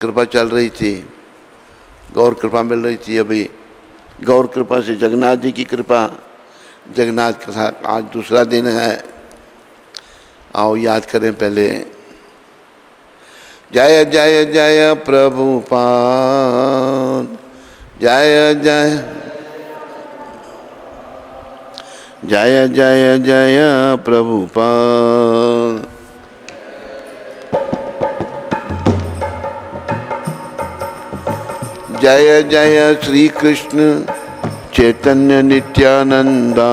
कृपा चल रही थी, गौर कृपा मिल रही थी। अभी गौर कृपा से जगन्नाथ जी की कृपा, जगन्नाथ कथा आज दूसरा दिन है। आओ याद करें पहले। जय जय जय प्रभुपाद, जय जय जय जय जय प्रभुपाद। जय जय श्री कृष्ण चैतन्य नित्यानंदा,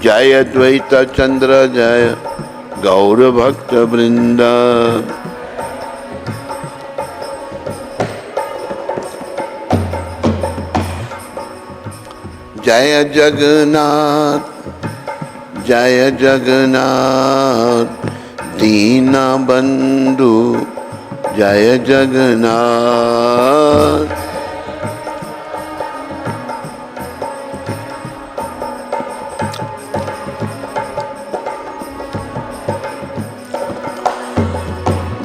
जय द्वैत चंद्र जय गौर भक्त वृंदा। जय जगन्नाथ जय जगन्नाथ, दीन बंधु जय जगन्नाथ।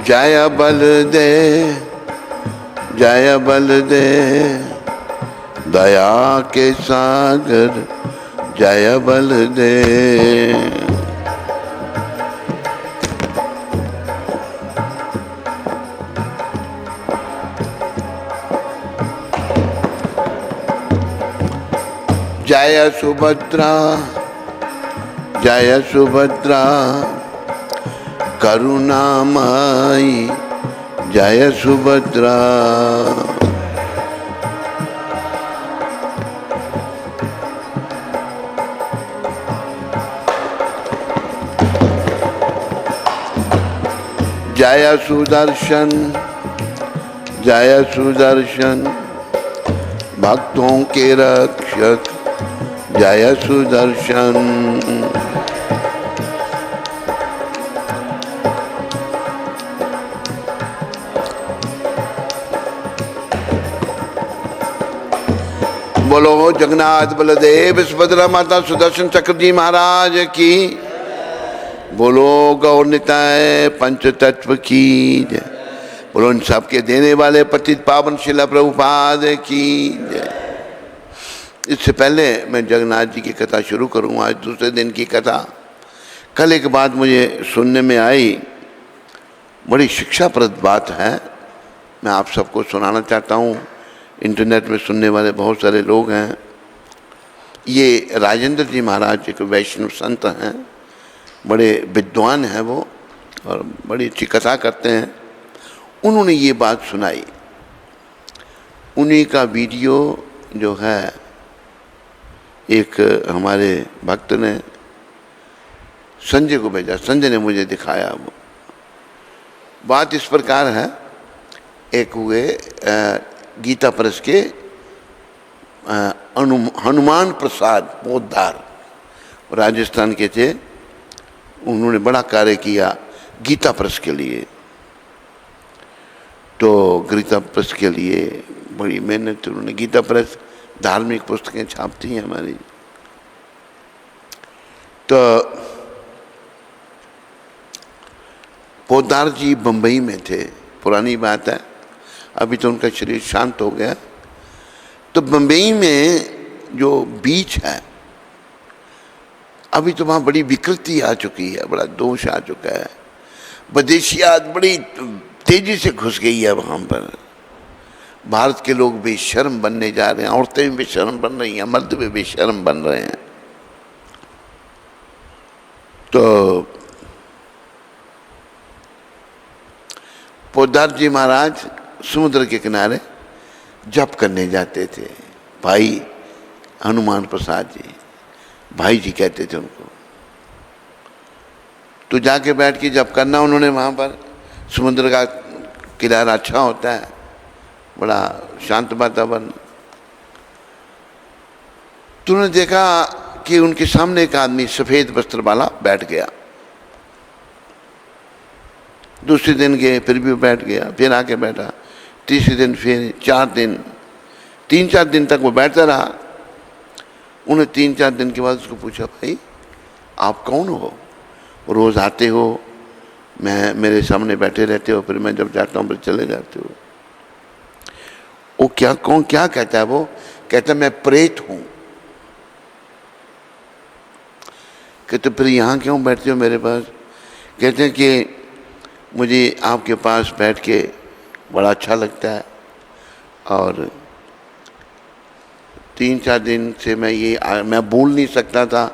जय बलदेव जय बलदेव, दया के सागर जय बलदेव। जय सुभद्रा जय सुभद्रा, करुणामयी जय सुभद्रा। जय सुदर्शन जय सुदर्शन, भक्तों के रक्षक जय सुदर्शन। बोलो जगन्नाथ बलदेव सुभद्रा माता सुदर्शन चक्र जी महाराज की। बोलो गौर निताय पंच तत्व की जय। बोलो इन सबके देने वाले पतित पावन शिला प्रभुपाद की जय। इससे पहले मैं जगन्नाथ जी की कथा शुरू करूँ। आज दूसरे दिन की कथा। कल एक बात मुझे सुनने में आई, बड़ी शिक्षाप्रद बात है, मैं आप सबको सुनाना चाहता हूँ। इंटरनेट में सुनने वाले बहुत सारे लोग हैं। ये राजेंद्र जी महाराज एक वैष्णव संत हैं, बड़े विद्वान हैं वो, और बड़ी अच्छी कथा करते हैं। उन्होंने ये बात सुनाई। उन्हीं का वीडियो जो है एक हमारे भक्त ने संजय को भेजा, संजय ने मुझे दिखाया। वो बात इस प्रकार है, एक हुए गीता प्रेस के हनुमान प्रसाद पोद्दार, राजस्थान के थे। उन्होंने बड़ा कार्य किया गीता प्रेस के लिए। तो गीता प्रेस के लिए बड़ी मेहनत उन्होंने। गीता प्रेस धार्मिक पुस्तकें छापती हैं हमारी। तो पोद्दार जी बंबई में थे, पुरानी बात है, अभी तो उनका शरीर शांत हो गया। तो बंबई में जो बीच है, अभी तो वहाँ बड़ी विकृति आ चुकी है, बड़ा दोष आ चुका है। विदेशियात बड़ी तेजी से घुस गई है वहाँ पर। भारत के लोग बेशर्म बनने जा रहे हैं, औरतें भी बेशर्म बन रही हैं, मर्द भी बेशर्म बन रहे हैं। तो पोद्दार जी महाराज समुद्र के किनारे जप करने जाते थे। भाई हनुमान प्रसाद जी, भाई जी कहते थे उनको। तो जाके बैठ के जप करना उन्होंने वहाँ पर। समुद्र का किनारा अच्छा होता है, बड़ा शांत वातावरण। तो उन्होंने देखा कि उनके सामने एक आदमी सफ़ेद वस्त्र वाला बैठ गया। दूसरे दिन गए, फिर भी बैठ गया, फिर आके बैठा। तीसरे दिन फिर 4 दिन, 3-4 दिन तक वो बैठता रहा। उन्हें 3-4 दिन के बाद उसको पूछा, भाई आप कौन हो? रोज़ आते हो, मैं मेरे सामने बैठे रहते हो, फिर मैं जब जाता हूँ फिर चले जाते हो। वो कौन क्या कहता है? वो कहता है मैं प्रेत हूँ। कहते फिर यहाँ क्यों बैठते हो मेरे पास? कहते हैं कि मुझे आपके पास बैठ के बड़ा अच्छा लगता है, और 3-4 दिन से मैं बोल नहीं सकता था,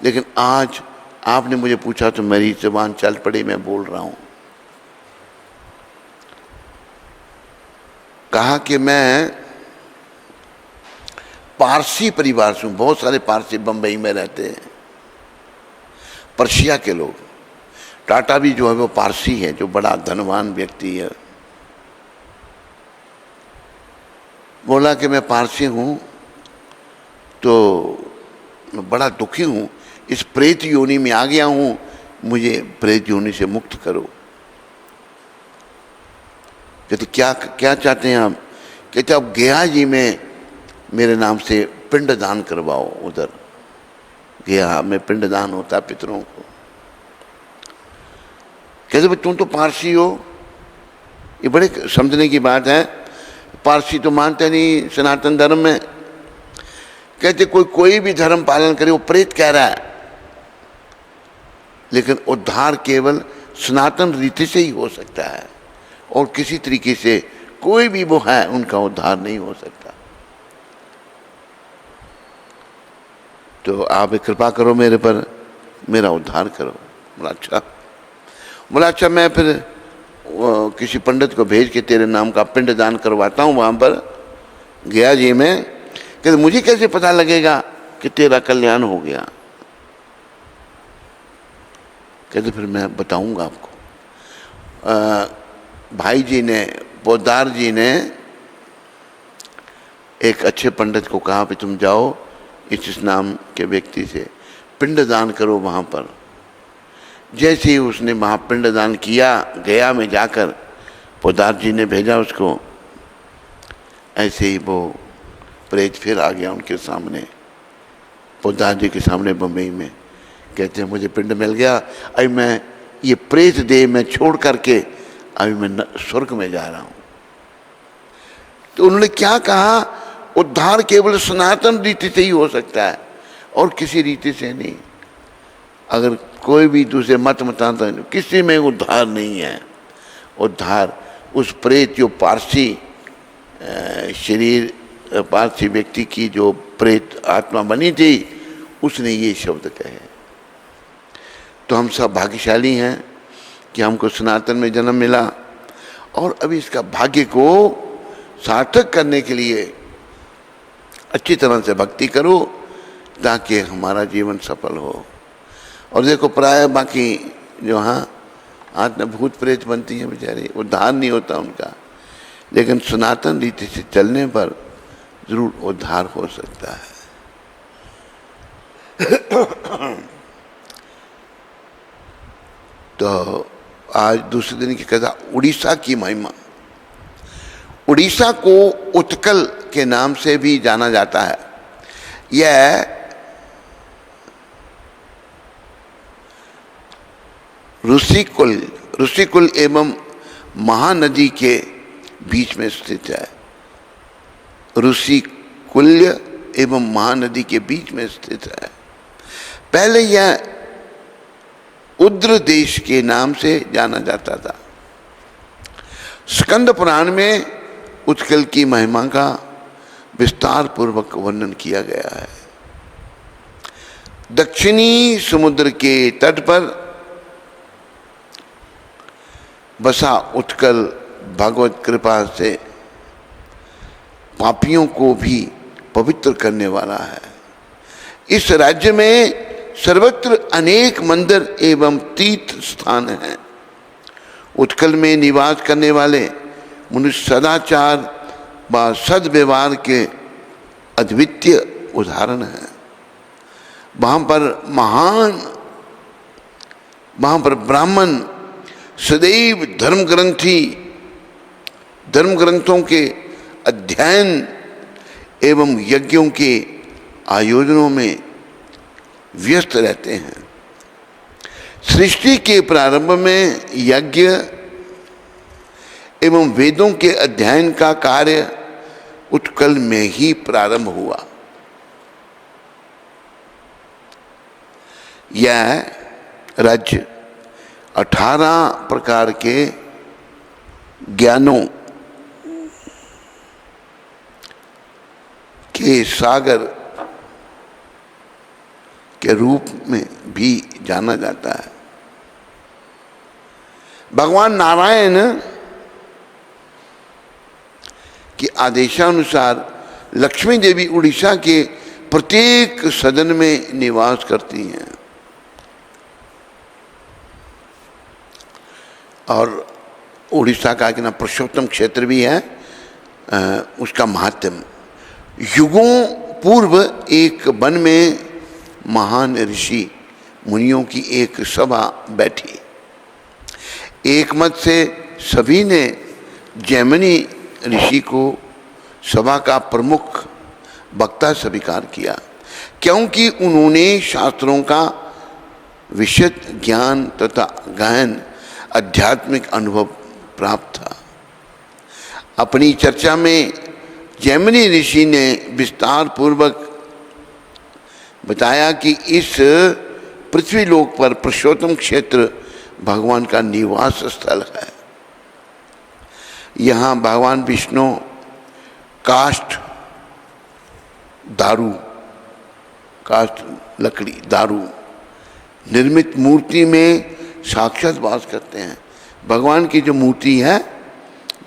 लेकिन आज आपने मुझे पूछा तो मेरी ज़ुबान चल पड़ी, मैं बोल रहा हूँ। कहा कि मैं पारसी परिवार से हूँ। बहुत सारे पारसी बम्बई में रहते हैं, पर्शिया के लोग। टाटा भी जो है वो पारसी है, जो बड़ा धनवान व्यक्ति है। बोला कि मैं पारसी हूँ, तो मैं बड़ा दुखी हूँ, इस प्रेत योनि में आ गया हूँ, मुझे प्रेत योनि से मुक्त करो। कहते क्या क्या चाहते हैं आप? कहते अब गया जी में मेरे नाम से पिंड दान करवाओ। उधर गया में पिंड दान होता पितरों को। कहते भाई तुम तो पारसी हो, ये बड़े समझने की बात है। पारसी तो मानते नहीं सनातन धर्म में। कहते कोई भी धर्म पालन करे, वो प्रेत कह रहा है, लेकिन उद्धार केवल सनातन रीति से ही हो सकता है, और किसी तरीके से कोई भी वो है उनका उद्धार नहीं हो सकता। तो आप कृपा करो मेरे पर, मेरा उद्धार करो। बोला अच्छा मैं फिर किसी पंडित को भेज के तेरे नाम का पिंड दान करवाता हूँ वहाँ पर गया जी में। कहते मुझे कैसे पता लगेगा कि तेरा कल्याण हो गया? कहते फिर मैं बताऊंगा आपको। भाई जी ने, पोदार जी ने एक अच्छे पंडित को कहा कि तुम जाओ इस नाम के व्यक्ति से पिंड दान करो वहाँ पर। जैसे ही उसने वहाँ पिंड दान किया, गया में जाकर, पोदार जी ने भेजा उसको, ऐसे ही वो प्रेत फिर आ गया उनके सामने, पोदार जी के सामने बम्बई में। कहते हैं मुझे पिंड मिल गया, अभी मैं ये प्रेत देह में छोड़ करके अभी मैं स्वर्ग में जा रहा हूँ। तो उन्होंने क्या कहा? उद्धार केवल सनातन रीति से ही हो सकता है, और किसी रीति से नहीं। अगर कोई भी दूसरे मतांतर, किसी में उद्धार नहीं है। उद्धार उस प्रेत जो पारसी शरीर, पारसी व्यक्ति की जो प्रेत आत्मा बनी थी, उसने ये शब्द कहे। तो हम सब भाग्यशाली हैं कि हमको सनातन में जन्म मिला, और अभी इसका भाग्य को सार्थक करने के लिए अच्छी तरह से भक्ति करो, ताकि हमारा जीवन सफल हो। और देखो प्राय बाकी जो हाँ आत्मा भूत प्रेत बनती है बेचारे, उद्धार नहीं होता उनका, लेकिन सनातन रीति से चलने पर जरूर उद्धार हो सकता है। तो आज दूसरे दिन की कथा, उड़ीसा की महिमा। उड़ीसा को उत्कल के नाम से भी जाना जाता है। यह ऋषिकुल एवं महानदी के बीच में स्थित है। ऋषिकुल्य एवं महानदी के बीच में स्थित है। पहले यह उद्र देश के नाम से जाना जाता था। स्कंद पुराण में उत्कल की महिमा का विस्तार पूर्वक वर्णन किया गया है। दक्षिणी समुद्र के तट पर बसा उत्कल भगवत कृपा से पापियों को भी पवित्र करने वाला है। इस राज्य में सर्वत्र अनेक मंदिर एवं तीर्थ स्थान हैं। उत्कल में निवास करने वाले मनुष्य सदाचार व सद्व्यवहार के अद्वितीय उदाहरण हैं। वहाँ पर ब्राह्मण सदैव धर्म ग्रंथों के अध्ययन एवं यज्ञों के आयोजनों में व्यस्त रहते हैं। सृष्टि के प्रारंभ में यज्ञ एवं वेदों के अध्ययन का कार्य उत्कल में ही प्रारंभ हुआ। यह राज्य 18 प्रकार के ज्ञानों के सागर के रूप में भी जाना जाता है। भगवान नारायण के आदेशानुसार लक्ष्मी देवी उड़ीसा के प्रत्येक सदन में निवास करती हैं और उड़ीसा का कि ना पुरुषोत्तम क्षेत्र भी है। उसका महात्म युगों पूर्व एक वन में महान ऋषि मुनियों की एक सभा बैठी। एक मत से सभी ने जैमिनी ऋषि को सभा का प्रमुख वक्ता स्वीकार किया, क्योंकि उन्होंने शास्त्रों का विशद ज्ञान तथा गहन आध्यात्मिक अनुभव प्राप्त था। अपनी चर्चा में जैमिनी ऋषि ने विस्तार पूर्वक बताया कि इस पृथ्वीलोक पर पुरुषोत्तम क्षेत्र भगवान का निवास स्थल है। यहाँ भगवान विष्णु काष्ठ लकड़ी दारू निर्मित मूर्ति में साक्षात वास करते हैं। भगवान की जो मूर्ति है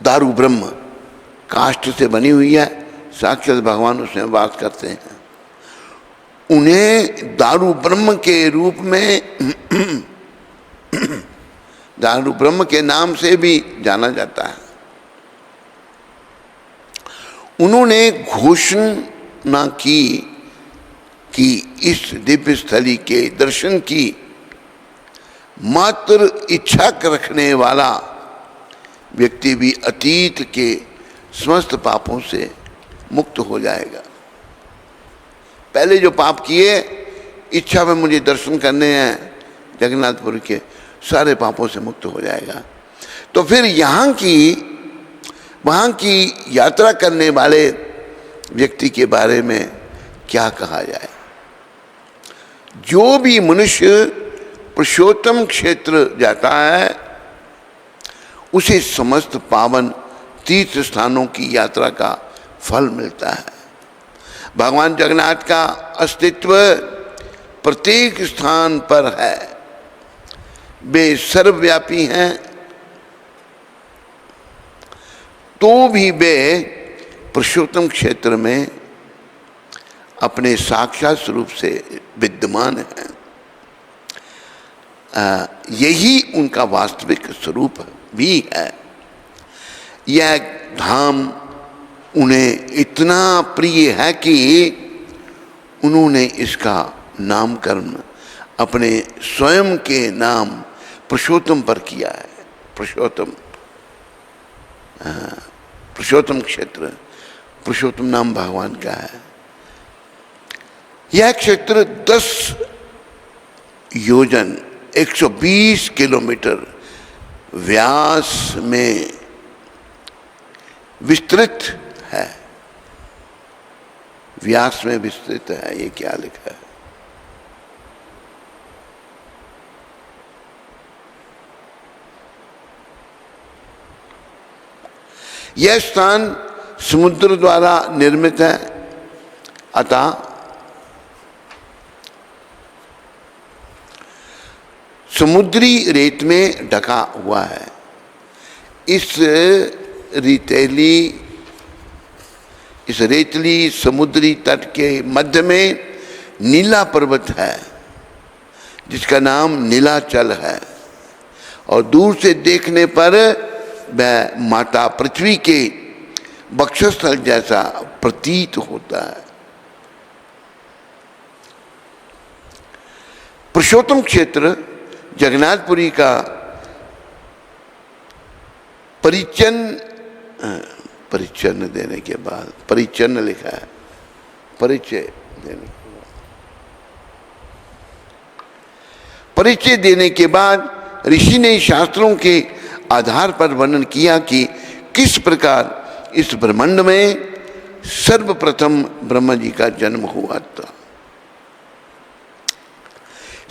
दारू ब्रह्म काष्ठ से बनी हुई है, साक्षात भगवान उसमें वास करते हैं। उन्हें दारू ब्रह्म के रूप में दारू ब्रह्म के नाम से भी जाना जाता है। उन्होंने घोषणा की कि इस दिव्य स्थली के दर्शन की मात्र इच्छा रखने वाला व्यक्ति भी अतीत के समस्त पापों से मुक्त हो जाएगा। पहले जो पाप किए, इच्छा में मुझे दर्शन करने हैं जगन्नाथपुर के, सारे पापों से मुक्त हो जाएगा। तो फिर वहाँ की यात्रा करने वाले व्यक्ति के बारे में क्या कहा जाए। जो भी मनुष्य पुरुषोत्तम क्षेत्र जाता है उसे समस्त पावन तीर्थ स्थानों की यात्रा का फल मिलता है। भगवान जगन्नाथ का अस्तित्व प्रत्येक स्थान पर है। वे सर्वव्यापी हैं, तो भी वे पुरुषोत्तम क्षेत्र में अपने साक्षात स्वरूप से विद्यमान हैं। यही उनका वास्तविक स्वरूप भी है। यह धाम उन्हें इतना प्रिय है कि उन्होंने इसका नामकरण अपने स्वयं के नाम पुरुषोत्तम पर किया है। पुरुषोत्तम क्षेत्र, पुरुषोत्तम नाम भगवान का है। यह क्षेत्र 10 योजन 120 किलोमीटर व्यास में विस्तृत है। व्यास में विस्तृत है, ये क्या लिखा है? यह स्थान समुद्र द्वारा निर्मित है, अतः समुद्री रेत में ढका हुआ है। इस रेतली समुद्री तट के मध्य में नीला पर्वत है जिसका नाम नीलाचल है, और दूर से देखने पर वह माता पृथ्वी के वक्षस्थल जैसा प्रतीत होता है। पुरुषोत्तम क्षेत्र जगन्नाथपुरी का परिचन्न देने के बाद, परिचन्न लिखा है, परिचय देने के बाद, परिचय देने के बाद ऋषि ने शास्त्रों के आधार पर वर्णन किया कि किस प्रकार इस ब्रह्मांड में सर्वप्रथम ब्रह्मा जी का जन्म हुआ था।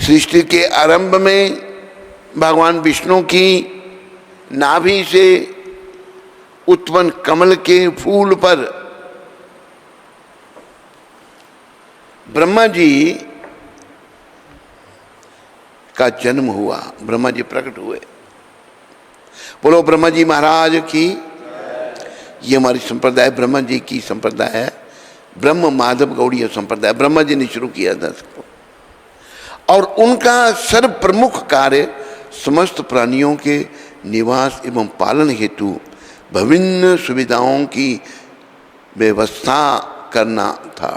सृष्टि के आरंभ में भगवान विष्णु की नाभि से उत्पन्न कमल के फूल पर ब्रह्मा जी का जन्म हुआ, ब्रह्मा जी प्रकट हुए। बोलो ब्रह्मा जी महाराज की। ये हमारी संप्रदाय ब्रह्मा जी की संप्रदाय है, ब्रह्म माधव गौड़ीय संप्रदाय। ब्रह्मा जी ने शुरू किया था इसको, और उनका सर्व प्रमुख कार्य समस्त प्राणियों के निवास एवं पालन हेतु विभिन्न सुविधाओं की व्यवस्था करना था।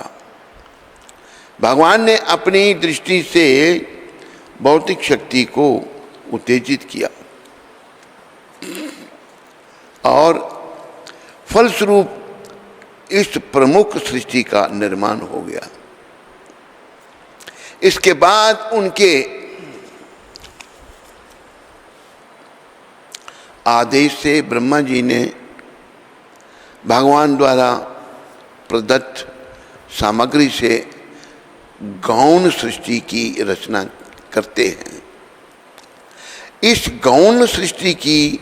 भगवान ने अपनी दृष्टि से भौतिक शक्ति को उत्तेजित किया और फलस्वरूप इस प्रमुख सृष्टि का निर्माण हो गया। इसके बाद उनके आदेश से ब्रह्मा जी ने भगवान द्वारा प्रदत्त सामग्री से गौण सृष्टि की रचना करते हैं। इस गौण सृष्टि की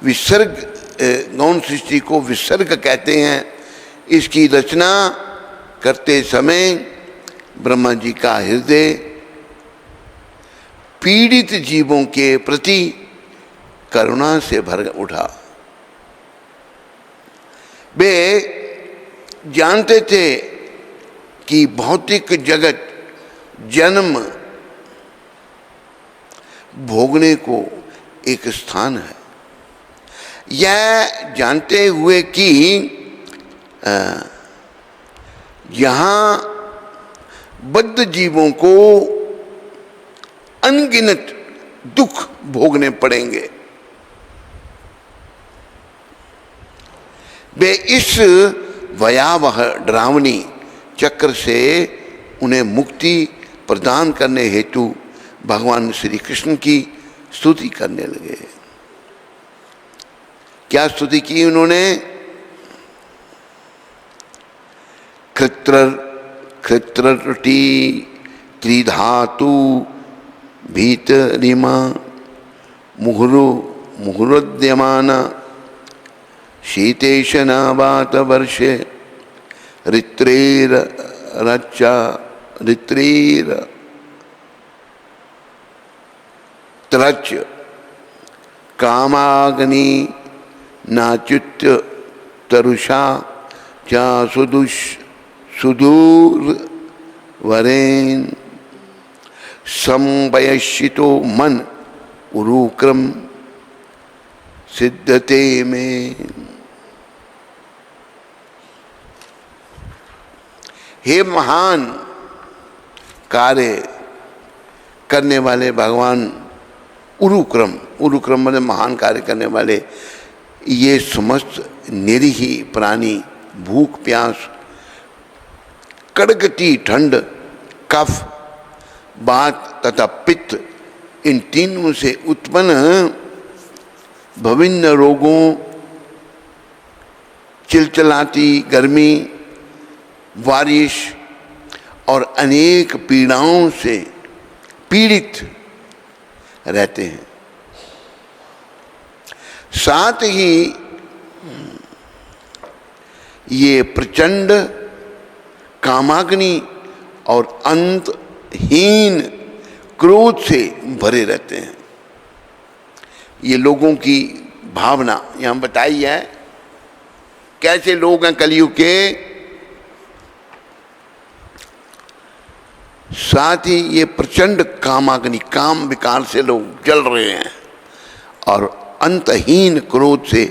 गौण सृष्टि को विसर्ग कहते हैं। इसकी रचना करते समय ब्रह्मा जी का हृदय पीड़ित जीवों के प्रति करुणा से भर उठा। वे जानते थे कि भौतिक जगत जन्म भोगने को एक स्थान है। यह जानते हुए कि यहाँ बद्ध जीवों को अनगिनत दुख भोगने पड़ेंगे, वे इस भयावह डरावनी चक्र से उन्हें मुक्ति प्रदान करने हेतु भगवान श्री कृष्ण की स्तुति करने लगे। क्या स्तुति की उन्होंने? कृत्रटी त्रिधातु भीतरिमा मुहुरोद्यमान शीतेशनावात वर्षे ऋत्रेर त्रच कामाग्नि नाच्युत्य तरुषा चा सुदूर वरेन संवयशितो मन उरुक्रम सिद्धते में। हे महान कार्य करने वाले भगवान उरुक्रम मतलब महान कार्य करने वाले, ये समस्त निरीही प्राणी भूख प्यास कड़कती ठंड कफ बात तथा पित्त इन तीनों से उत्पन्न विभिन्न रोगों चिलचिलाती गर्मी बारिश और अनेक पीड़ाओं से पीड़ित रहते हैं। साथ ही ये प्रचंड कामाग्नि और अंतहीन क्रोध से भरे रहते हैं। ये लोगों की भावना यहाँ बताई है, कैसे लोग हैं कलयुग के। साथ ही ये प्रचंड कामाग्नि काम विकार से लोग जल रहे हैं और अंतहीन क्रोध से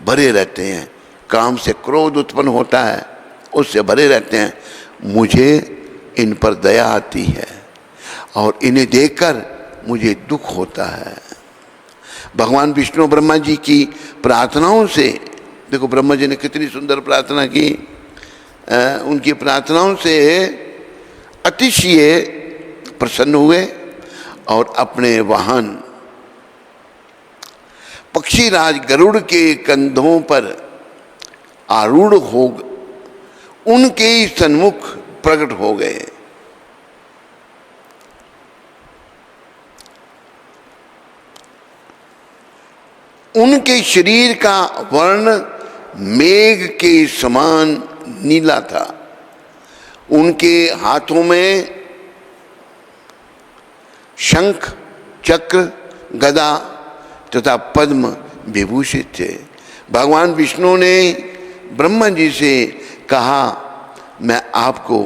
भरे रहते हैं। काम से क्रोध उत्पन्न होता है, उससे भरे रहते हैं। मुझे इन पर दया आती है और इन्हें देखकर मुझे दुख होता है। भगवान विष्णु ब्रह्मा जी की प्रार्थनाओं से, देखो ब्रह्मा जी ने कितनी सुंदर प्रार्थना की, उनकी प्रार्थनाओं से अतिशय प्रसन्न हुए और अपने वाहन पक्षीराज गरुड़ के कंधों पर आरूढ़ हो उनके ही सन्मुख प्रकट हो गए। उनके शरीर का वर्ण मेघ के समान नीला था। उनके हाथों में शंख, चक्र, गदा तथा पद्म विभूषित थे। भगवान विष्णु ने ब्रह्मा जी से कहा, मैं आपको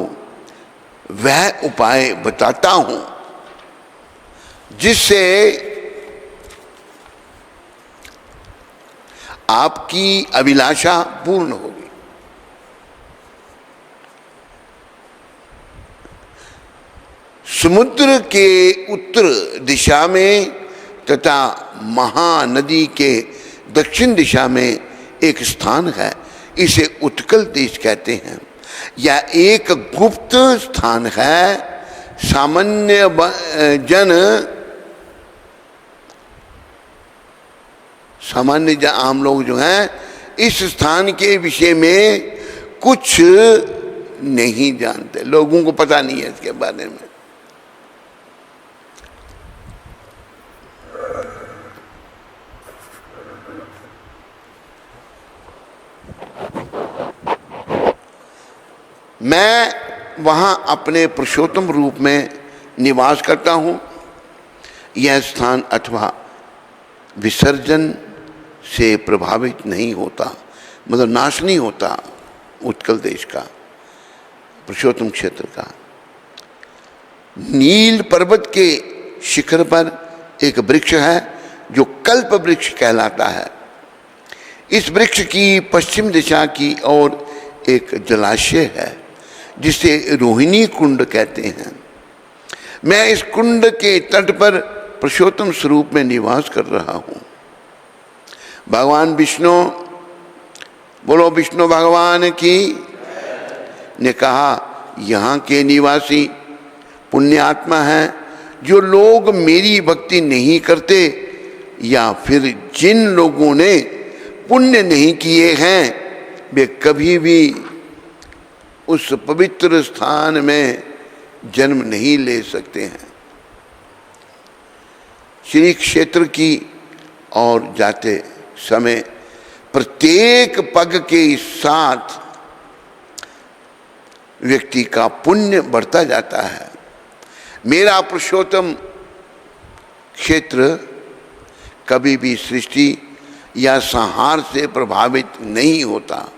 वह उपाय बताता हूं जिससे आपकी अभिलाषा पूर्ण होगी। समुद्र के उत्तर दिशा में तथा महानदी के दक्षिण दिशा में एक स्थान है, इसे उत्कल देश कहते हैं। यह एक गुप्त स्थान है। सामान्य जन आम लोग जो हैं इस स्थान के विषय में कुछ नहीं जानते, लोगों को पता नहीं है इसके बारे में। मैं वहाँ अपने पुरुषोत्तम रूप में निवास करता हूँ। यह स्थान अथवा विसर्जन से प्रभावित नहीं होता, मतलब नाश नहीं होता। उत्कल देश का पुरुषोत्तम क्षेत्र का नील पर्वत के शिखर पर एक वृक्ष है जो कल्प वृक्ष कहलाता है। इस वृक्ष की पश्चिम दिशा की ओर एक जलाशय है जिसे रोहिणी कुंड कहते हैं। मैं इस कुंड के तट पर पुरुषोत्तम स्वरूप में निवास कर रहा हूँ। भगवान विष्णु, बोलो विष्णु भगवान की, ने कहा, यहाँ के निवासी पुण्यात्मा हैं। जो लोग मेरी भक्ति नहीं करते या फिर जिन लोगों ने पुण्य नहीं किए हैं वे कभी भी उस पवित्र स्थान में जन्म नहीं ले सकते हैं। श्री क्षेत्र की ओर जाते समय प्रत्येक पग के साथ व्यक्ति का पुण्य बढ़ता जाता है। मेरा पुरुषोत्तम क्षेत्र कभी भी सृष्टि या संहार से प्रभावित नहीं होता।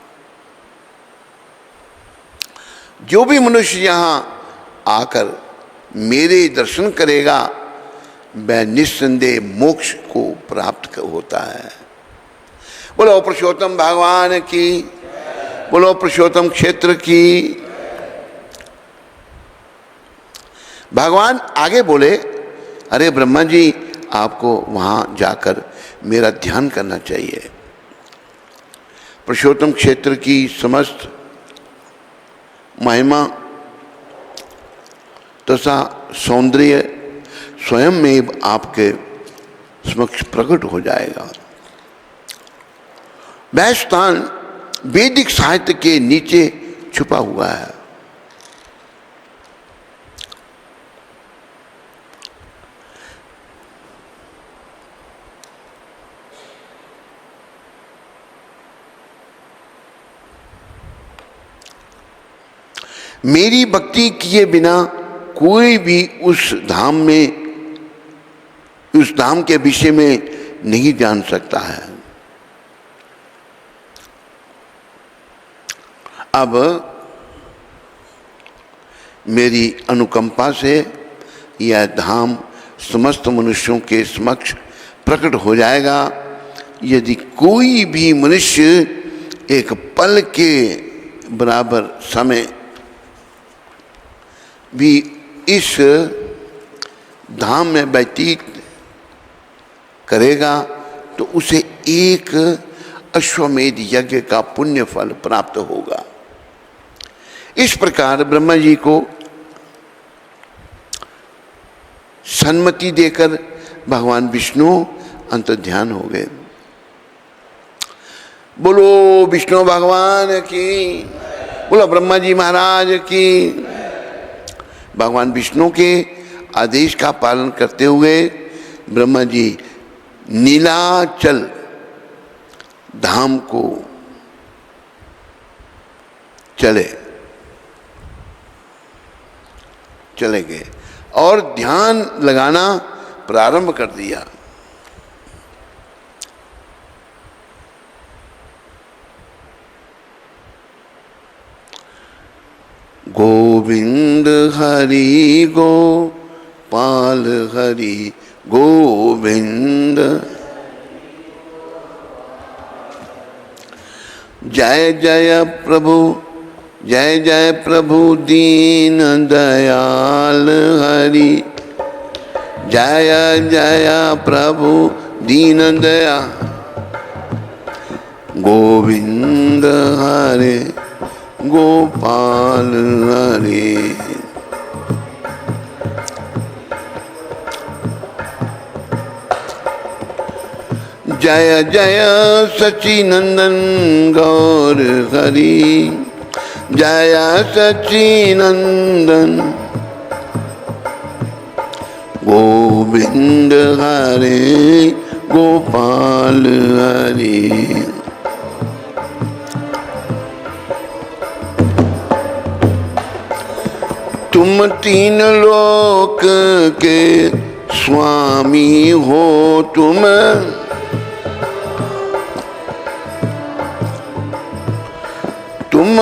जो भी मनुष्य यहाँ आकर मेरे दर्शन करेगा वह निस्संदेह मोक्ष को प्राप्त होता है। बोलो पुरुषोत्तम भगवान की, बोलो पुरुषोत्तम क्षेत्र की। भगवान आगे बोले, अरे ब्रह्मा जी, आपको वहाँ जाकर मेरा ध्यान करना चाहिए। पुरुषोत्तम क्षेत्र की समस्त महिमा तथा सौंदर्य स्वयं में आपके समक्ष प्रकट हो जाएगा। वह स्थान वैदिक साहित्य के नीचे छुपा हुआ है। मेरी भक्ति किए बिना कोई भी उस धाम के विषय में नहीं जान सकता है। अब मेरी अनुकंपा से यह धाम समस्त मनुष्यों के समक्ष प्रकट हो जाएगा। यदि कोई भी मनुष्य एक पल के बराबर समय भी इस धाम में व्यतीत करेगा तो उसे एक अश्वमेध यज्ञ का पुण्य फल प्राप्त होगा। इस प्रकार ब्रह्मा जी को सन्मति देकर भगवान विष्णु अंतर्ध्यान हो गए। बोलो विष्णु भगवान की, बोलो ब्रह्मा जी महाराज की। भगवान विष्णु के आदेश का पालन करते हुए ब्रह्मा जी नीलाचल धाम को चले गए और ध्यान लगाना प्रारंभ कर दिया। गोविंद हरि गोपाल हरि गोविंद, जय जय प्रभु जय जय प्रभु दीन दयाल हरि, जय जय प्रभु दीन दया गोविंद हरे गोपाल हरे। जय जय सच्चिनंदन गौर हरि, जय सच्चिनंदन गोविंद हरे गोपाल हरे। तुम तीन लोक के स्वामी हो, तुम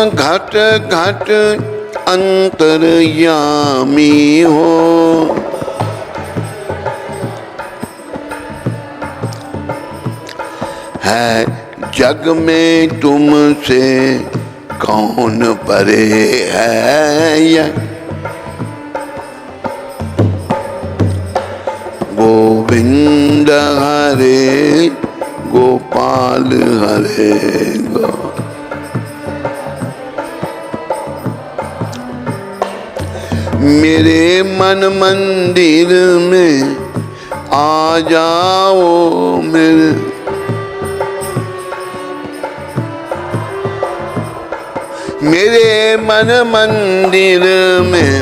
घट घट अंतर्यामी हो। है जग में तुमसे कौन परे है, गोविंद हरे गोपाल हरे गो। मेरे मन मंदिर में आ जाओ, मेरे मन मंदिर में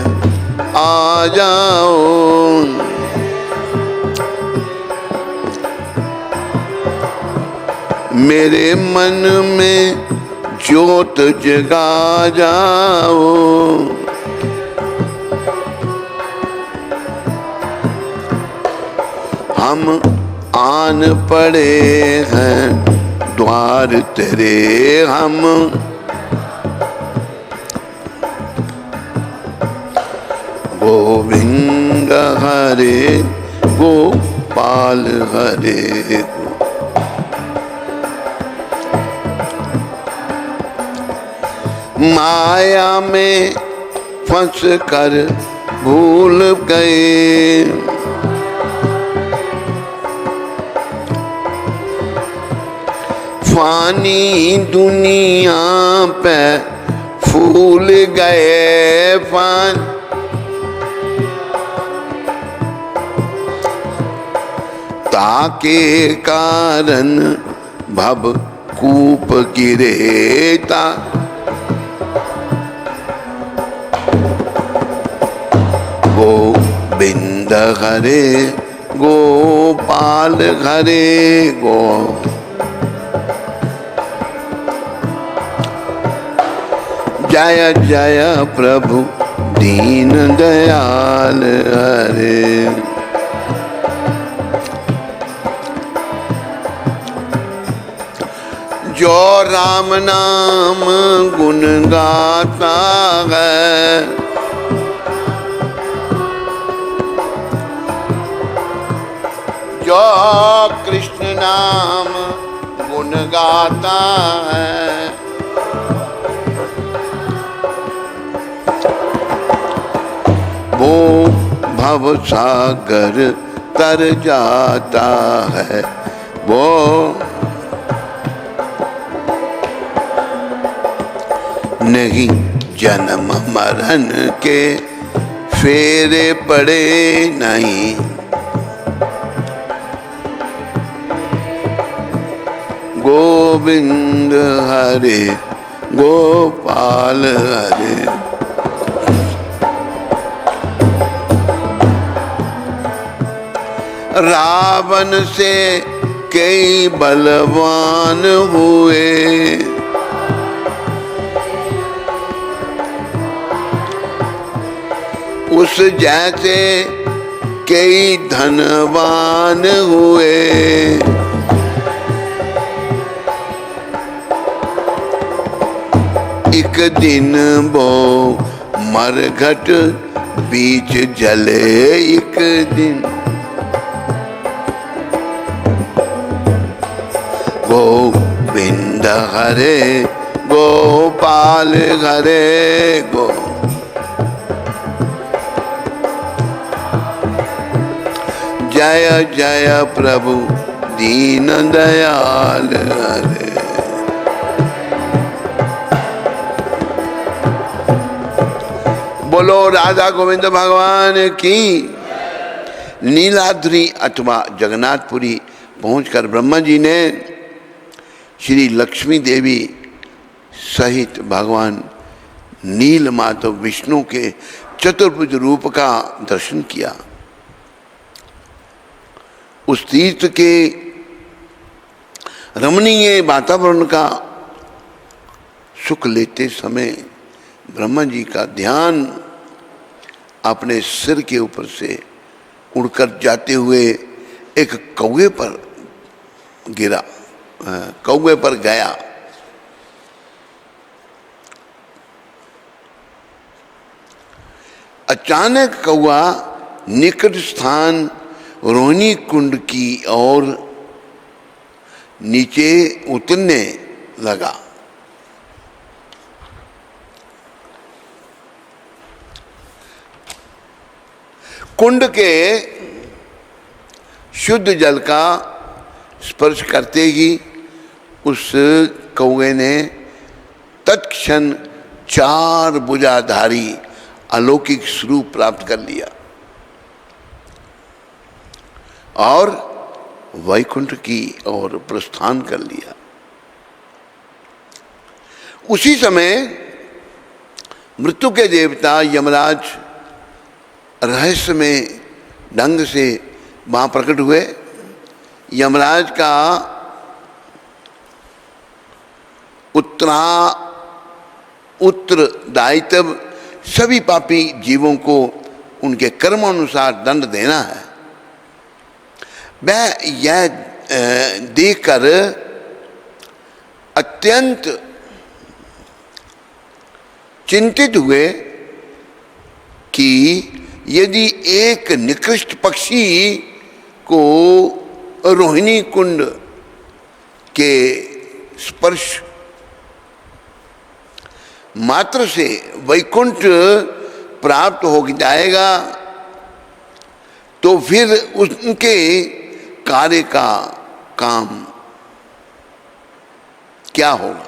आ जाओ। मेरे मन में ज्योत जगा जाओ। हम आन पड़े हैं द्वार तेरे, हम गोविंद हरे गोपाल हरे। माया में फंस कर भूल गए, फानी दुनिया पे फूल गए, ताके कारण भव कूप गिरे ता। गोविंद हरे गोपाल हरे गो। जय जय प्रभु दीन दयाल हरे। जो राम नाम गुण गाता है, जो कृष्ण नाम गुण गाता है, वो भव सागर तर जाता है। वो नहीं जन्म मरण के फेरे पड़े नहीं, गोविंद हरे गोपाल हरे। रावण से कई बलवान हुए, उस जैसे कई धनवान हुए। एक दिन वो मरघट बीच जले, एक दिन गोविंद हरे गोपाल हरे गो। जय जय प्रभु दीन दयाल हरे। बोलो राधा गोविंद भगवान की। नीलाद्रि अथवा जगन्नाथपुरी पहुंचकर ब्रह्मा जी ने श्री लक्ष्मी देवी सहित भगवान नील माधव विष्णु के चतुर्भुज रूप का दर्शन किया। उस तीर्थ के रमणीय वातावरण का सुख लेते समय ब्रह्मा जी का ध्यान अपने सिर के ऊपर से उड़कर जाते हुए एक कौवे पर गिरा, कौवे पर गया। अचानक कौवा निकट स्थान रोहिणी कुंड की ओर नीचे उतरने लगा। कुंड के शुद्ध जल का स्पर्श करते ही उस कौवे ने तत्क्षण 4 भुजाधारी अलौकिक स्वरूप प्राप्त कर लिया और वैकुंठ की ओर प्रस्थान कर लिया। उसी समय मृत्यु के देवता यमराज रहस्यमय ढंग से वहां प्रकट हुए। यमराज का उत्तरदायित्व सभी पापी जीवों को उनके कर्मानुसार दंड देना है। वह यह देखकर अत्यंत चिंतित हुए कि यदि एक निकृष्ट पक्षी को रोहिणी कुंड के स्पर्श मात्र से वैकुंठ प्राप्त हो जाएगा तो फिर उनके कार्य का काम क्या होगा।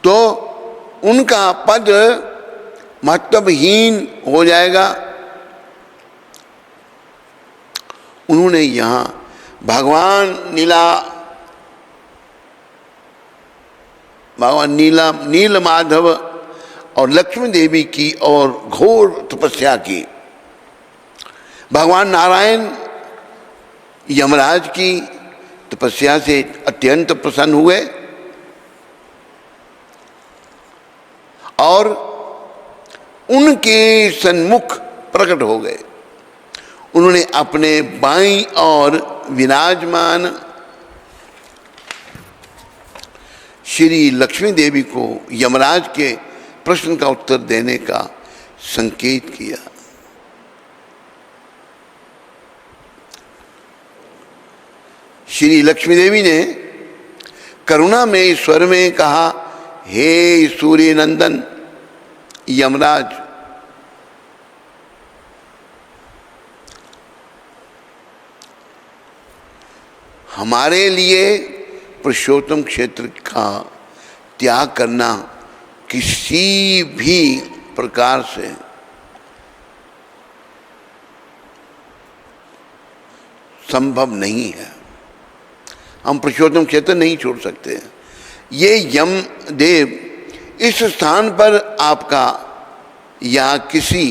तो उनका पद महत्वहीन हो जाएगा। उन्होंने यहाँ भगवान नील माधव और लक्ष्मी देवी की और घोर तपस्या की। भगवान नारायण यमराज की तपस्या से अत्यंत प्रसन्न हुए और उनके सन्मुख प्रकट हो गए। उन्होंने अपने बाईं ओर विराजमान श्री लक्ष्मी देवी को यमराज के प्रश्न का उत्तर देने का संकेत किया। श्री लक्ष्मी देवी ने करुणा में स्वर में कहा, हे सूर्य नंदन यमराज, हमारे लिए पुरुषोत्तम क्षेत्र का त्याग करना किसी भी प्रकार से संभव नहीं है। हम पुरुषोत्तम क्षेत्र नहीं छोड़ सकते। ये यमदेव इस स्थान पर आपका या किसी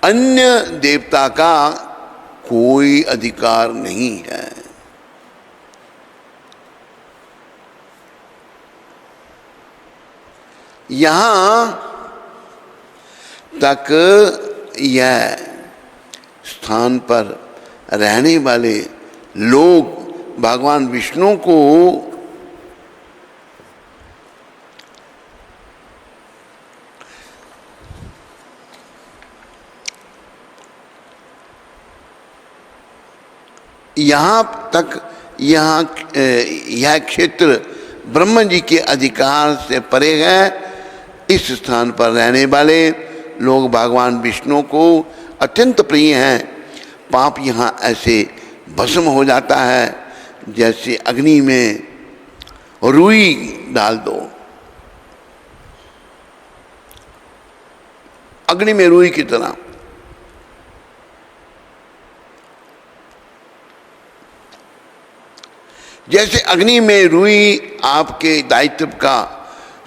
अन्य देवता का कोई अधिकार नहीं है। यहां तक यह स्थान पर रहने वाले लोग भगवान विष्णु को यहाँ तक यह क्षेत्र ब्रह्मा जी के अधिकार से परे है। इस स्थान पर रहने वाले लोग भगवान विष्णु को अत्यंत प्रिय हैं। पाप यहाँ ऐसे भस्म हो जाता है जैसे अग्नि में रुई डाल दो। अग्नि में रुई की तरह। जैसे अग्नि में रुई आपके दायित्व का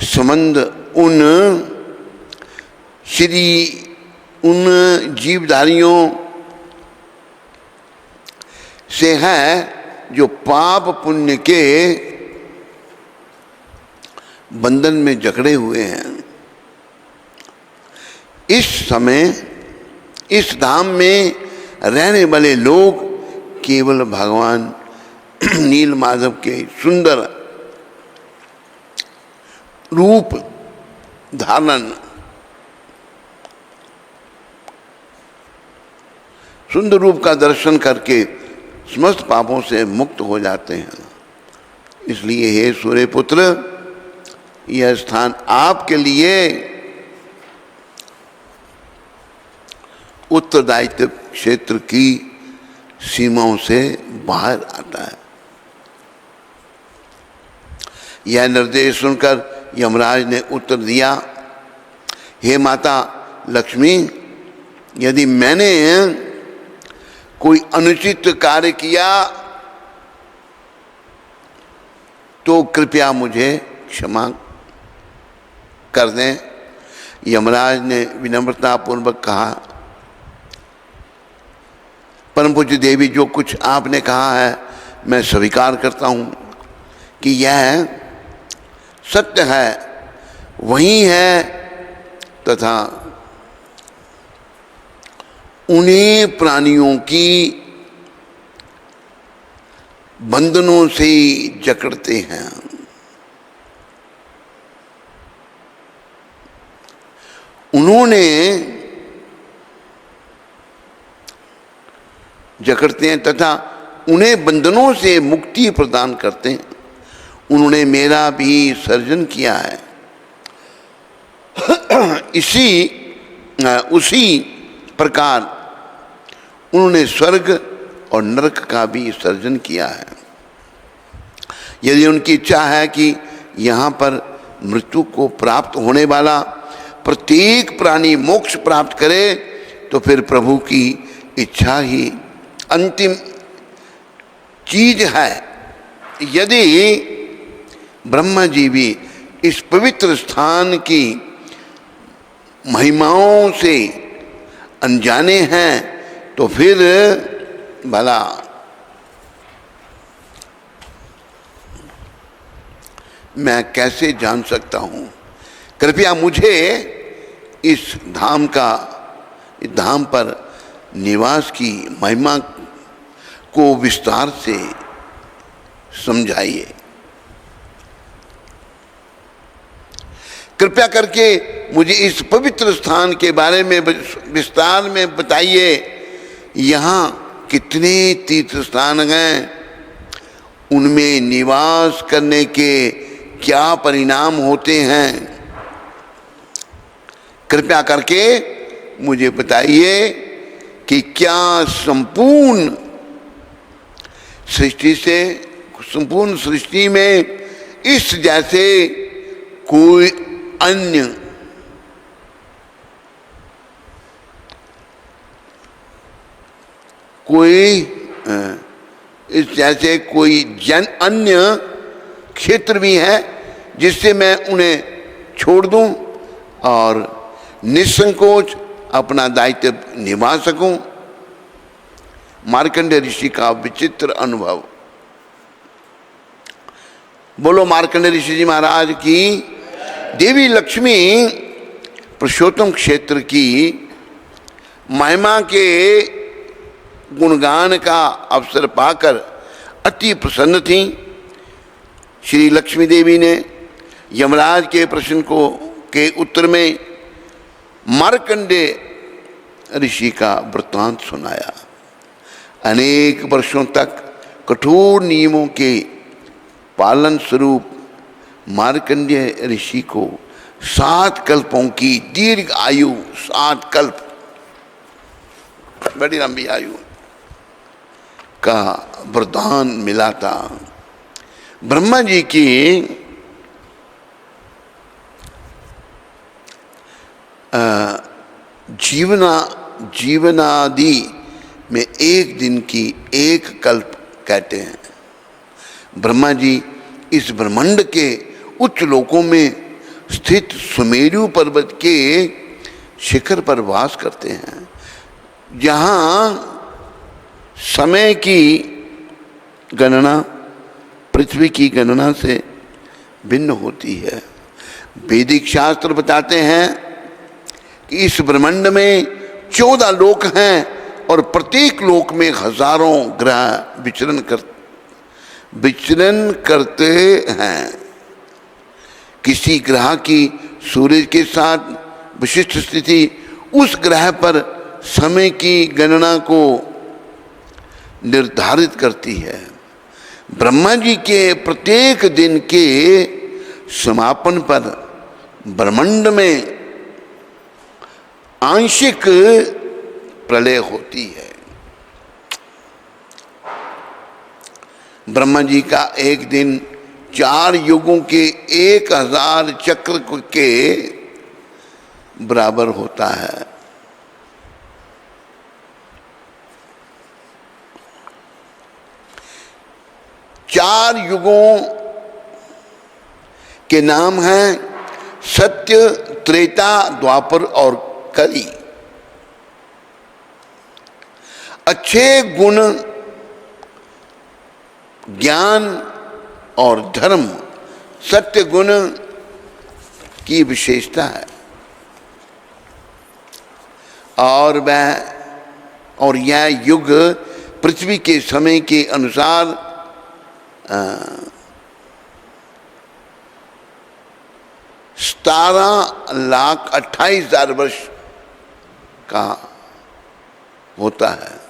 संबंध उन जीवधारियों से है जो पाप पुण्य के बंधन में जकड़े हुए हैं। इस समय इस धाम में रहने वाले लोग केवल भगवान नील माधव के सुंदर रूप धारण, सुंदर रूप का दर्शन करके समस्त पापों से मुक्त हो जाते हैं। इसलिए हे सूर्य पुत्र, यह स्थान आपके लिए उत्तरदायित्व क्षेत्र की सीमाओं से बाहर आता है। यह निर्देश सुनकर यमराज ने उत्तर दिया, हे माता लक्ष्मी, यदि मैंने कोई अनुचित कार्य किया तो कृपया मुझे क्षमा कर दें। यमराज ने विनम्रता पूर्वक कहा, परम पूज्य देवी, जो कुछ आपने कहा है मैं स्वीकार करता हूँ कि यह सत्य है, वही है, तथा उन्हीं प्राणियों की बंधनों से जकड़ते हैं। उन्होंने जकड़ते हैं तथा उन्हें बंधनों से मुक्ति प्रदान करते हैं। उन्होंने मेरा भी सर्जन किया है। उसी प्रकार उन्होंने स्वर्ग और नरक का भी सर्जन किया है। यदि उनकी इच्छा है कि यहाँ पर मृत्यु को प्राप्त होने वाला प्रत्येक प्राणी मोक्ष प्राप्त करे, तो फिर प्रभु की इच्छा ही अंतिम चीज है। यदि ब्रह्मा जी भी इस पवित्र स्थान की महिमाओं से अनजाने हैं, तो फिर भला मैं कैसे जान सकता हूँ। कृपया मुझे इस धाम पर निवास की महिमा को विस्तार से समझाइए। कृपया करके मुझे इस पवित्र स्थान के बारे में विस्तार में बताइए। यहाँ कितने तीर्थ स्थान हैं, उनमें निवास करने के क्या परिणाम होते हैं, कृपया करके मुझे बताइए कि क्या संपूर्ण सृष्टि में इस जैसे कोई अन्य कोई इस जैसे कोई अन्य क्षेत्र भी है जिससे मैं उन्हें छोड़ दूं और निसंकोच अपना दायित्व निभा सकूं। मार्कंडेय ऋषि का विचित्र अनुभव। बोलो मार्कंडेय ऋषि जी महाराज की। देवी लक्ष्मी पुरुषोत्तम क्षेत्र की महिमा के गुणगान का अवसर पाकर अति प्रसन्न थी। श्री लक्ष्मी देवी ने यमराज के प्रश्न के उत्तर में मार्कंडेय ऋषि का वृत्तांत सुनाया। अनेक वर्षों तक कठोर नियमों के पालन स्वरूप मार्कंडेय ऋषि को 7 कल्पों की दीर्घ आयु, 7 कल्प, बड़ी लंबी आयु का वरदान मिला था। ब्रह्मा जी की जीवनादि में एक दिन की 1 कल्प कहते हैं। ब्रह्मा जी इस ब्रह्मांड के उच्च लोकों में स्थित सुमेरु पर्वत के शिखर पर वास करते हैं, जहाँ समय की गणना पृथ्वी की गणना से भिन्न होती है। वैदिक शास्त्र बताते हैं कि इस ब्रह्मांड में 14 लोक हैं और प्रत्येक लोक में हजारों ग्रह विचरण करते हैं। किसी ग्रह की सूर्य के साथ विशिष्ट स्थिति उस ग्रह पर समय की गणना को निर्धारित करती है। ब्रह्मा जी के प्रत्येक दिन के समापन पर ब्रह्मांड में आंशिक प्रलय होती है। ब्रह्मा जी का एक दिन 4 युगों के 1000 चक्र के बराबर होता है। चार युगों के नाम हैं सत्य, त्रेता, द्वापर और कली। अच्छे गुण, ज्ञान और धर्म सत्य गुण की विशेषता है और यह युग पृथ्वी के समय के अनुसार 17,28,000 वर्ष का होता है।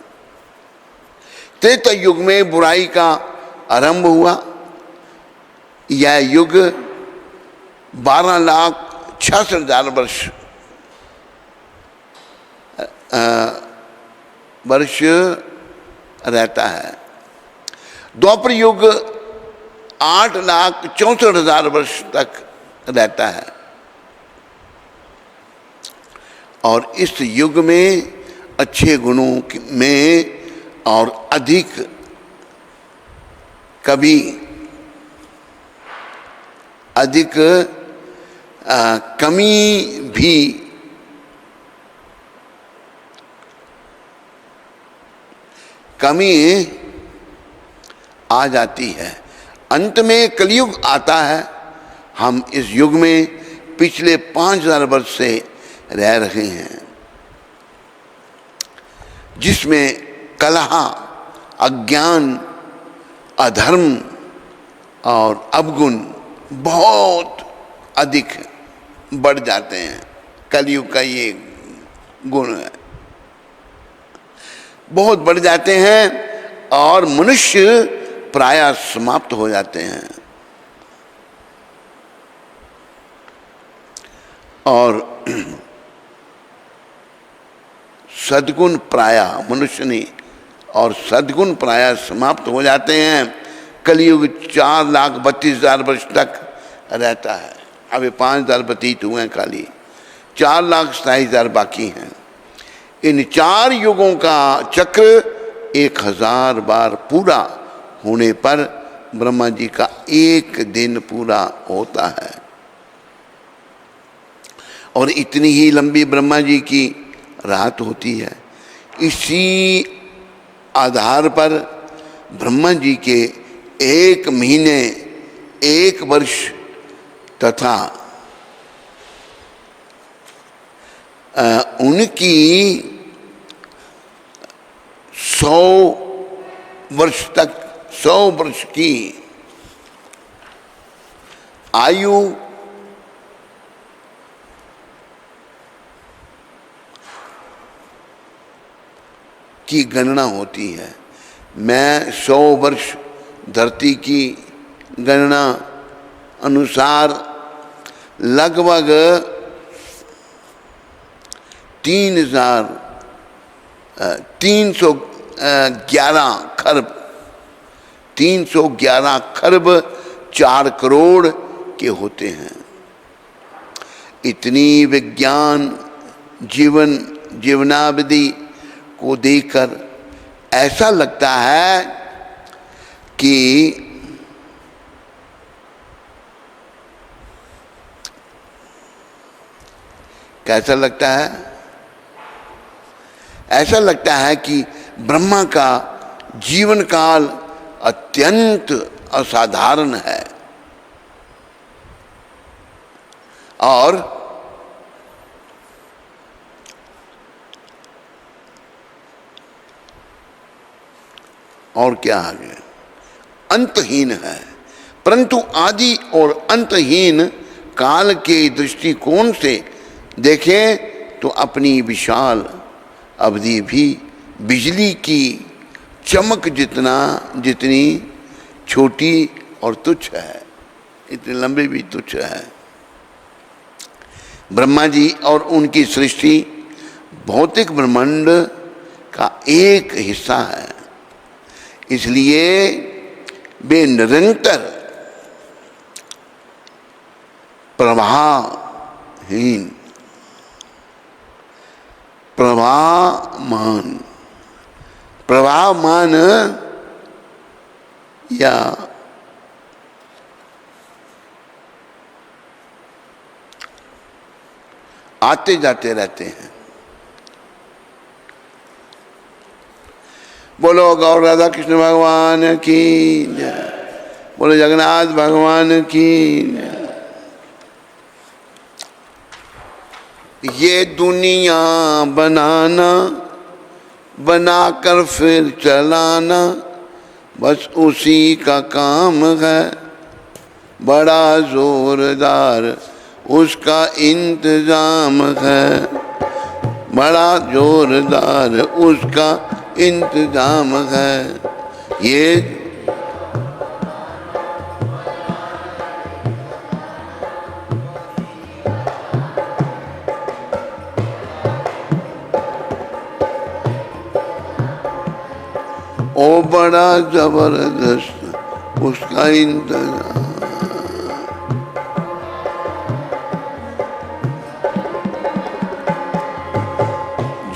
त्रेता युग में बुराई का आरंभ हुआ। यह युग 12,66,000 वर्ष रहता है। द्वापर युग 8,64,000 वर्ष तक रहता है और इस युग में अच्छे गुणों में और अधिक कमी भी आ जाती है। अंत में कलयुग आता है। हम इस युग में पिछले 5,000 वर्ष से रह रहे हैं, जिसमें कलह, अज्ञान, अधर्म और अवगुण बहुत अधिक बढ़ जाते हैं। कलयुग का ये गुण है, बहुत बढ़ जाते हैं और मनुष्य प्रायः समाप्त हो जाते हैं। और सद्गुण प्रायः मनुष्य नहीं और सद्गुण प्रायः समाप्त हो जाते हैं। कलयुग 4,32,000 वर्ष तक रहता है। अभी 5,000 व्यतीत हुए हैं, खाली 4,27,000 बाकी हैं। इन 4 युगों का चक्र 1000 बार पूरा होने पर ब्रह्मा जी का एक दिन पूरा होता है। और इतनी ही लंबी ब्रह्मा जी की रात होती है। इसी आधार पर ब्रह्मा जी के 1 महीने, 1 वर्ष तथा उनकी 100 वर्ष तक, 100 वर्ष की आयु की गणना होती है। मैं 100 वर्ष धरती की गणना अनुसार लगभग 311 खरब 4 करोड़ के होते हैं। इतनी विज्ञान जीवनावधि को देखकर ऐसा लगता है कि कैसा लगता है? ऐसा लगता है कि ब्रह्मा का जीवन काल अत्यंत असाधारण है। और क्या आगे अंतहीन है। परंतु आदि और अंतहीन काल के दृष्टिकोण से देखें तो अपनी विशाल अवधि भी बिजली की चमक जितनी छोटी और तुच्छ है, इतनी लंबी भी तुच्छ है। ब्रह्मा जी और उनकी सृष्टि भौतिक ब्रह्मांड का एक हिस्सा है। इसलिए वे निरंतर प्रवाहहीन, प्रवाहमान या आते जाते रहते हैं। बोलो गौर राधा कृष्ण भगवान की जय, बोलो जगन्नाथ भगवान की जय। ये दुनिया बनाना, बनाकर फिर चलाना, बस उसी का काम है। बड़ा जोरदार उसका इंतजाम है, बड़ा जोरदार उसका इंतजाम है। ये ओ बड़ा जबरदस्त उसका इंतजाम।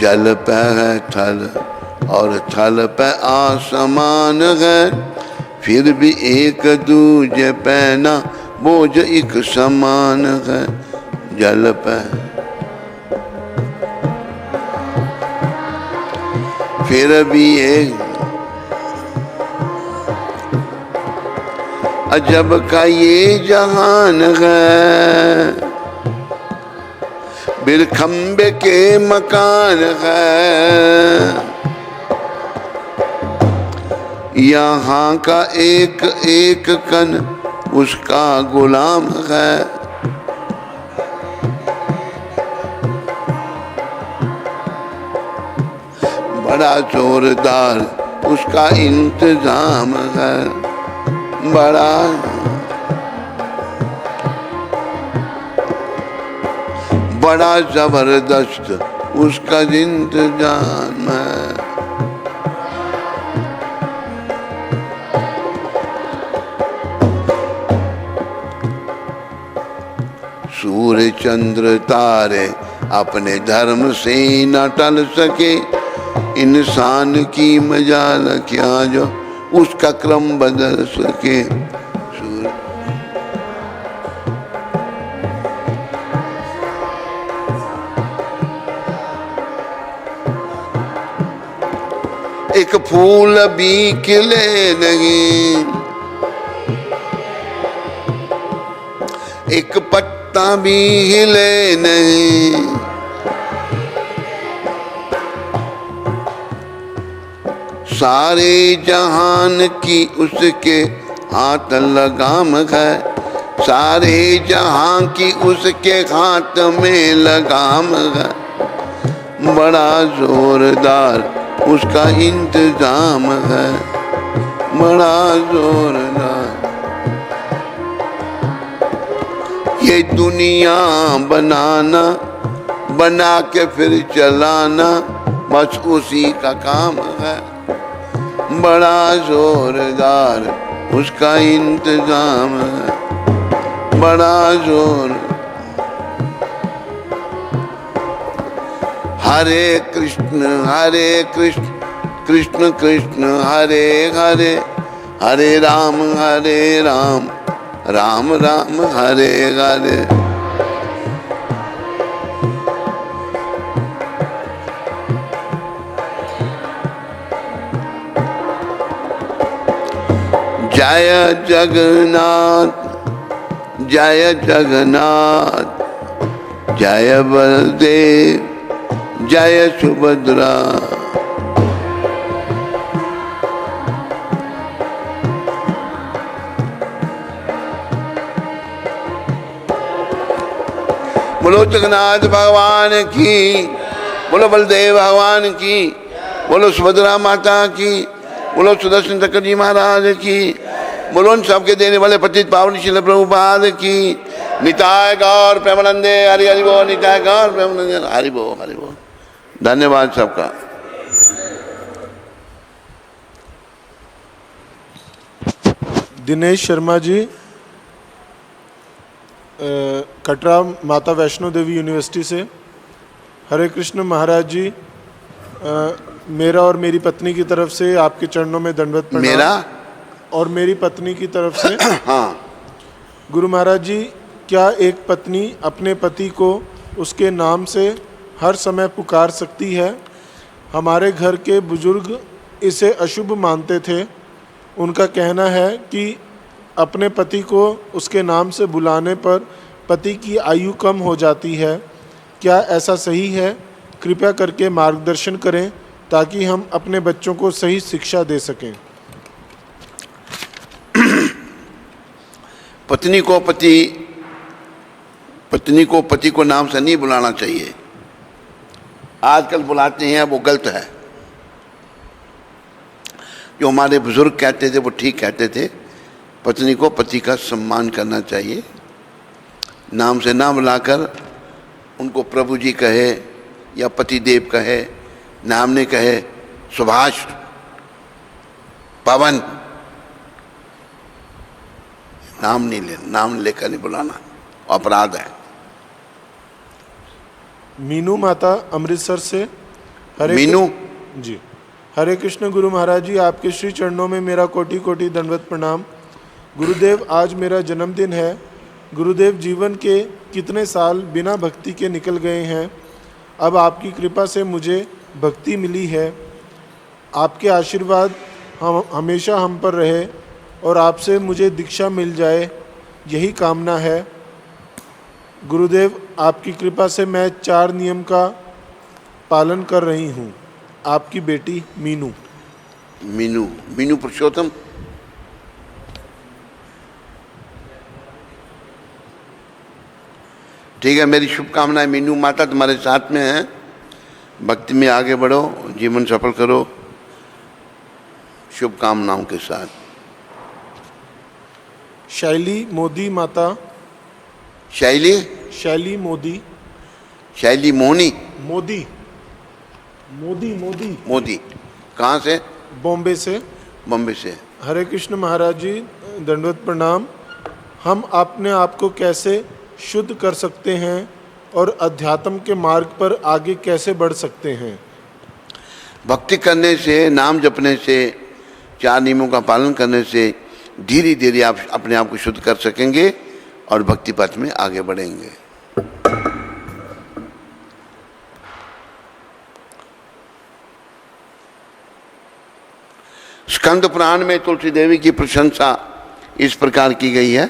जल पे है थल और थल पे आसमान है, फिर भी एक दूजे पे ना बोझ एक समान है। जल पे फिर भी एक अजब का ये जहान है, बिरखम्बे के मकान है। यहाँ का एक एक कण उसका गुलाम है। बड़ा जोरदार उसका इंतजाम है, बड़ा बड़ा जबरदस्त उसका इंतजाम है। सूर्य चंद्र तारे अपने धर्म से न टल सके, इंसान की मजाल क्या जो उसका क्रम बदल सके। एक फूल भी खिले नहीं, एक पत्ता भी हिले नहीं, सारे जहान की उसके हाथ लगाम है, सारे जहां की उसके हाथ में लगाम है, बड़ा जोरदार उसका इंतजाम है, बड़ा जोरदार। ये दुनिया बनाना, बना के फिर चलाना, बस उसी का काम है, बड़ा जोरदार उसका इंतजाम है, बड़ा जोर। हरे कृष्ण कृष्ण कृष्ण हरे हरे, हरे राम राम राम हरे हरे। जय जगन्नाथ जय जगन्नाथ, जय बलदेव जय सुभद्रा। बोलो जगन्नाथ भगवान की, बोलो बलदेव भगवान की, बोलो सुभद्रा माता की, बोलो सुदर्शन चक्र जी महाराज की, बोलो उन सबके देने वाले पतित पावन श्रील प्रभुपाद की। निताय गौर प्रेमानंदे, हरि हरि बोल, निताय गौर प्रेमानंदे, हरि बोल हरि बोल। धन्यवाद सबका। दिनेश शर्मा जी, कटरा माता वैष्णो देवी यूनिवर्सिटी से। हरे कृष्ण महाराज जी, मेरा और मेरी पत्नी की तरफ से आपके चरणों में दंडवत प्रणाम। मेरा और मेरी पत्नी की तरफ से हाँ। गुरु महाराज जी, क्या एक पत्नी अपने पति को उसके नाम से हर समय पुकार सकती है? हमारे घर के बुजुर्ग इसे अशुभ मानते थे। उनका कहना है कि अपने पति को उसके नाम से बुलाने पर पति की आयु कम हो जाती है। क्या ऐसा सही है? कृपया करके मार्गदर्शन करें ताकि हम अपने बच्चों को सही शिक्षा दे सकें। पत्नी को पति को नाम से नहीं बुलाना चाहिए। आजकल बुलाते हैं, वो गलत है। जो हमारे बुजुर्ग कहते थे वो ठीक कहते थे। पत्नी को पति का सम्मान करना चाहिए, नाम से ना बुलाकर उनको प्रभु जी कहे या पति देव कहे, नाम ने कहे सुभाष, पवन, नाम लेकर नहीं बुलाना, अपराध है। मीनू माता अमृतसर से। मीनू जी, हरे कृष्ण गुरु महाराज जी, आपके श्री चरणों में मेरा कोटि कोटि दंडवत प्रणाम। गुरुदेव, आज मेरा जन्मदिन है। गुरुदेव, जीवन के कितने साल बिना भक्ति के निकल गए हैं। अब आपकी कृपा से मुझे भक्ति मिली है। आपके आशीर्वाद हमेशा हम पर रहे और आपसे मुझे दीक्षा मिल जाए, यही कामना है। गुरुदेव, आपकी कृपा से मैं 4 नियम का पालन कर रही हूँ। आपकी बेटी मीनू। मीनू पुरुषोत्तम। ठीक है, मेरी शुभकामनाएं मीनू माता तुम्हारे साथ में है। भक्ति में आगे बढ़ो, जीवन सफल करो, शुभकामनाओं के साथ। शैली मोदी माता। शैली मोदी। शैली मोहनी मोदी। कहाँ से? बॉम्बे से। हरे कृष्ण महाराज जी, दंडवत प्रणाम। हम अपने आप को कैसे शुद्ध कर सकते हैं और अध्यात्म के मार्ग पर आगे कैसे बढ़ सकते हैं? भक्ति करने से, नाम जपने से, 4 नियमों का पालन करने से धीरे धीरे आप अपने आप को शुद्ध कर सकेंगे और भक्ति पथ में आगे बढ़ेंगे। स्कंद पुराण में तुलसी देवी की प्रशंसा इस प्रकार की गई है।